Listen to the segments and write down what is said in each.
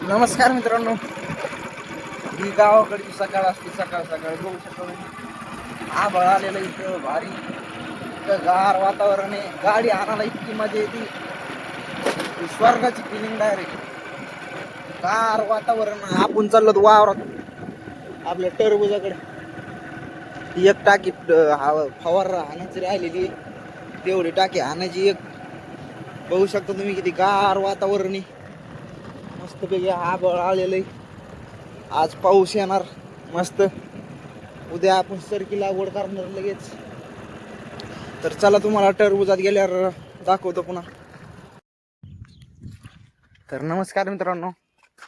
नमस्कार मित्रांनो, ही गावाकडची सकाळ असते. सकाळ सकाळ बघू शकतो आभाळ आलेलं इथं भारी, इथं गार वातावरण आहे. गाडी आणायला इतकी मजा येते, स्वर्गाची फिलिंग डायरेक्ट. गार वातावरण. आपण चाललो वावरात आपल्या टरबुजाकडे. एक टाकी फवारा आणायची राहिलेली, तेवढी टाकी आणायची एक. बघू शकता तुम्ही किती गार वातावरण आहे. मस्तपैकी आभाळ आलेलं आहे. आज पाऊस येणार मस्त. उद्या आपण सरकी लागवड करणार लगेच. तर चला तुम्हाला टरबुजात गेल्यावर दाखवतो पुन्हा. तर नमस्कार मित्रांनो,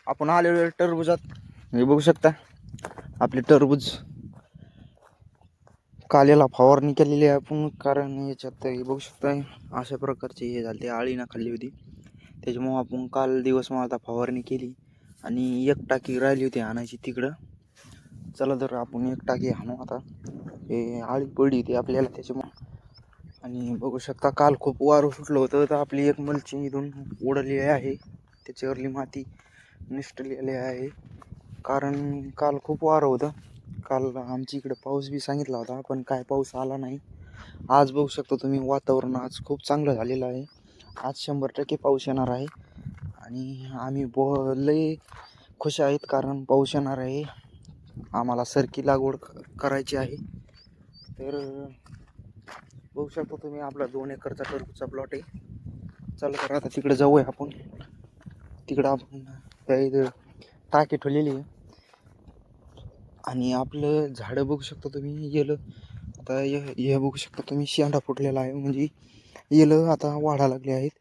आपण आलेलो टरबुजात. हे बघू शकता आपले टरबूज. काल्याला फवारणी केलेली आहे आपण, कारण याच्यात हे बघू शकता अशा प्रकारची हे झाली, आळीना खाल्ली होती. त्याच्यामुळं आपण काल दिवस आता फवारणी केली आणि एक टाकी राहिली होती आणायची तिकडं. चला तर आपण एक टाकी आणू आता. हे आळी पडली होती आपल्याला त्याच्यामुळं. आणि बघू शकता काल खूप वारं सुटलं होतं, तर आपली एक मल्चिंग इथून उडलेली आहे. त्याच्यावरली माती निष्ठलेली आहे, कारण काल खूप वारं होतं. काल आमच्या इकडे पाऊस बी सांगितला होता, पण काय पाऊस आला नाही. आज बघू शकता तुम्ही वातावरण आज खूप चांगलं झालेलं आहे. आज 100% पाऊस येणार आहे आणि आम्ही लय खुश आहेत, कारण पाऊस येणार आहे. आम्हाला सरकी लागवड करायची आहे. तर बघू शकता तुम्ही आपला 2 एकरचा टरबूजचा प्लॉट आहे. चला तर आता तिकडे जाऊया आपण. तिकडं आपण त्या टाकी ठेवलेली आहे आणि आपलं झाडं बघू शकता तुम्ही. येलं आता हे बघू शकता तुम्ही, शेंडा फुटलेला आहे, म्हणजे येलं आता वाढायला लागले आहेत.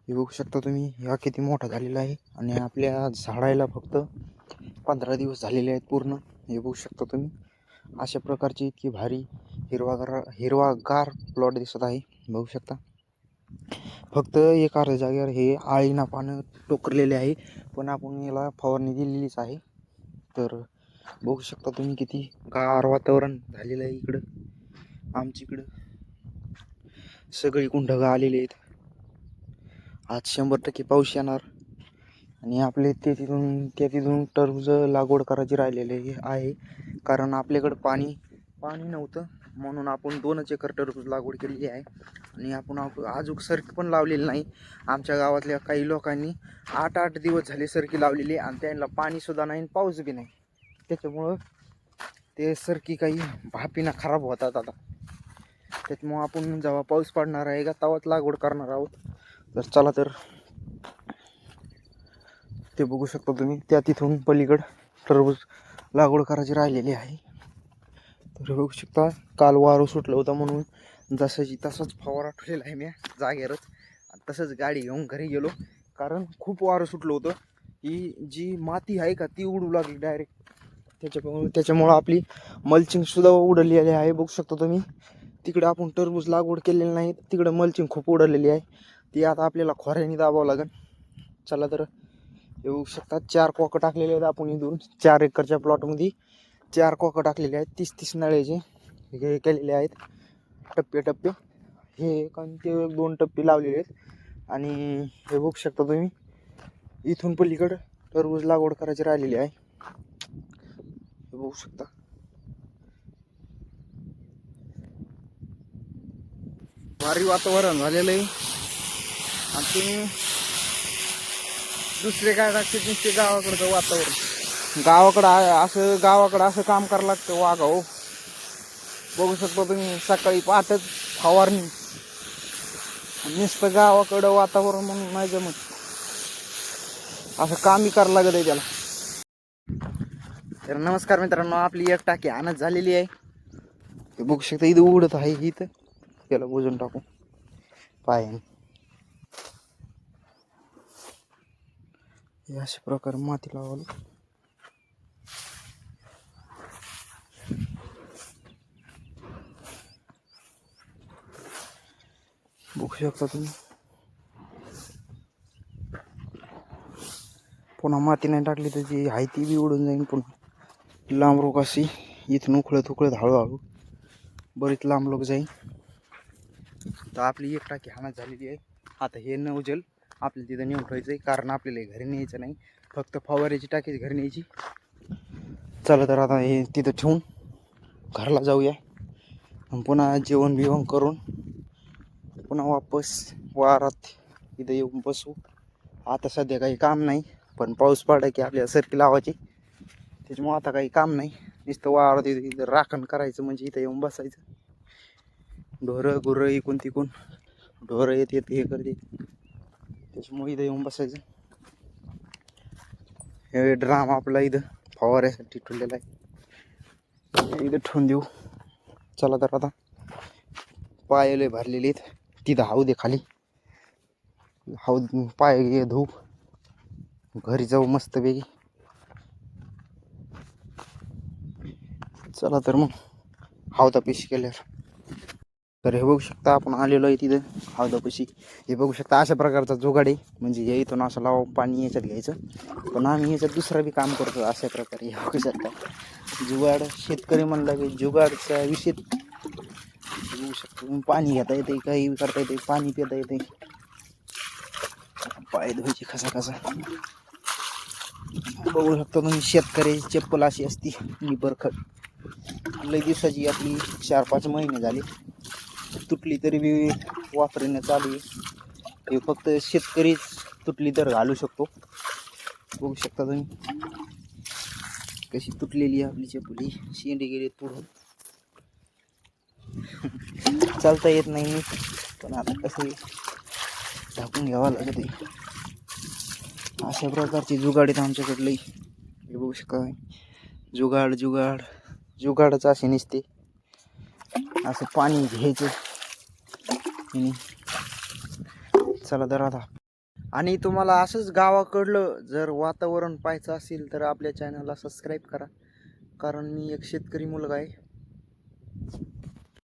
हे बघू शकता तुम्ही, हा किती मोठा झालेला आहे. आणि आपल्या झाडायला फक्त 15 दिवस झालेले आहेत पूर्ण. हे बघू शकता तुम्ही अशा प्रकारची इतकी भारी हिरवागार प्लॉट दिसत आहे. बघू शकता फक्त एका जागेवर हे आळीना पानं टोकरलेले आहे, पण आपण याला फवारणी दिलेलीच आहे. तर बघू शकता तुम्ही किती गार वातावरण झालेलं आहे इकडं. आमच्या इकडं सगळी कुंडगा आलेली आहेत. आज 100% पाऊस येणार आणि आपले तिथून टरबूज लागवड करायची राहिलेली आहे, कारण आपल्याकडं पाणी नव्हतं. म्हणून आपण 2 एकर टरबूज लागवड केलेली आहे. आणि आपण अजून सरकी पण लावलेली नाही. आमच्या गावातल्या काही लोकांनी 8 दिवस झाले सरकी लावलेली, आणि त्यांना पाणीसुद्धा नाही, पाऊस बी नाही. त्याच्यामुळं ते सरकी काही भापीना खराब होतात आता. त्याच्यामुळं आपण जेव्हा पाऊस पडणार आहे का तेव्हाच लागवड करणार आहोत. तर चला तर ते बघू शकता तुम्ही, त्या तिथून पलीकडं टरबूज लागवड करायची राहिलेली आहे. तर बघू शकता काल वारं सुटलं होतं, म्हणून जसाची तसाच फवारा ठेवलेला आहे मी जागेवरच. तसंच गाडी घेऊन घरी गेलो, कारण खूप वारं सुटलं होतं. ही जी माती आहे का ती उडू लागली डायरेक्ट. त्याच्यामुळं आपली मल्चिंगसुद्धा उडलेली आहे. बघू शकता तुम्ही तिकडे आपण टरबूज लागवड केलेली नाही, तिकडे मल्चिंग खूप उडलेली आहे. ती आता आपल्याला खोऱ्याने दाबावं लागेल. चला तर येऊ शकतात 4 कोकं टाकलेले आहेत आपण इथून. 4 एकरच्या प्लॉटमध्ये 4 कोकं टाकलेले आहेत. 30-30 नळ्याचे हे केलेले आहेत टप्पे. हे ते 2 टप्पे लावलेले आहेत. आणि हे बघू शकता तुम्ही इथून पलीकडं टरबूज लागवड करायची राहिलेली आहे. हे बघू शकता भारी वातावरण झालेलं आहे. आणि तुम्ही दुसरे काय टाकते नुसते गावाकडचं वातावरण. गावाकडं असं काम करावं लागतं वागा हो. बघू शकता तुम्ही सकाळी पहाटच फवारणी. नुसतं गावाकडं वातावरण म्हणून नाही जमत, असं कामही करावं लागत आहे त्याला. तर नमस्कार मित्रांनो, आपली एक टाकी आणत झालेली आहे. ते बघू शकता इथं उडत आहे. इथं त्याला वजन टाकू पायाने. हे अशा प्रकारे माती लावायला. बघू शकता तुम्ही पुन्हा माती नाही टाकली तर जी आहे ती बी उडून जाईल. पुन्हा लांब रोग अशी इथून उखळत हळूहळू बरीच लांब लोक जाईल. तर आपली एक टाकी हाणत झालेली आहे. आता हे नवजल आपल्याला तिथं नेऊन ठेवायचं आहे, कारण आपल्याला घरी न्यायचं नाही, फक्त फवाऱ्याची टाकीच घरी न्यायची. चला तर आता हे तिथं ठेवून घरला जाऊया. पुन्हा जेवण बिवण करून पुन्हा वापस वारात इथं येऊन बसू. आता सध्या काही काम नाही, पण पाऊस पडला की आपल्याला सरकी लावायची, त्याच्यामुळं आता काही काम नाही. नुसतं वारात इथं राखण करायचं, म्हणजे इथं येऊन बसायचं. ढोरं गुरं इकून तिकून ढोरं येत हे करते, त्याच्यामुळे इथं येऊन बसायचं. हे ड्राम आपला इथं फवाऱ्यासाठी ठेवलेला आहे, इथं ठेवून देऊ. चला तर आता पाय भरलेले आहेत, तिथं हाऊ दे खाली, हाऊ पाय धुऊ, घरी जाऊ मस्तपैकी. चला तर मग हौदापाशी केल्यावर. तर हे बघू शकता आपण आलेलो आहे तिथं हौदापाशी. हे बघू शकता अशा प्रकारचा जुगाड आहे, म्हणजे हे इथून असं लावा पाणी याच्यात घ्यायचं. पण आम्ही याच्यात दुसरा बी काम करतो अशा प्रकारे. हे बघू शकता जुगाड, शेतकरी म्हणलं की जुगाडचा विषय. बघू शकतो पाणी घेता येते, काही करता येते, पाणी पिता येते, पाय धुवायची कसा कसा. बघू शकता तुम्ही शेतकऱ्याची चप्पल अशी असती निबरखड. लई दिवसाची आपली 4-5 महिने झाले, तुटली तरी बी वापरणे चालू आहे. हे फक्त शेतकरीच तुटली तर घालू शकतो. बघू शकता तुम्ही कशी तुटलेली आहे आपली चप्पल. शेंडी गेली तुडून. चालता येत नाही, पण आता कसं ढाकून घ्यावं लागत आहे. अशा प्रकारची जुगाड आहेत आमच्याकडलं. हे बघू शकता जुगाड जुगाड जुगाडच असे नसते, असं पाणी घ्यायचं. चला तर आता. आणि तुम्हाला असंच गावाकडलं जर वातावरण पाहायचं असेल तर आपल्या चॅनलला सबस्क्राईब करा, कारण मी एक शेतकरी मुलगा आहे.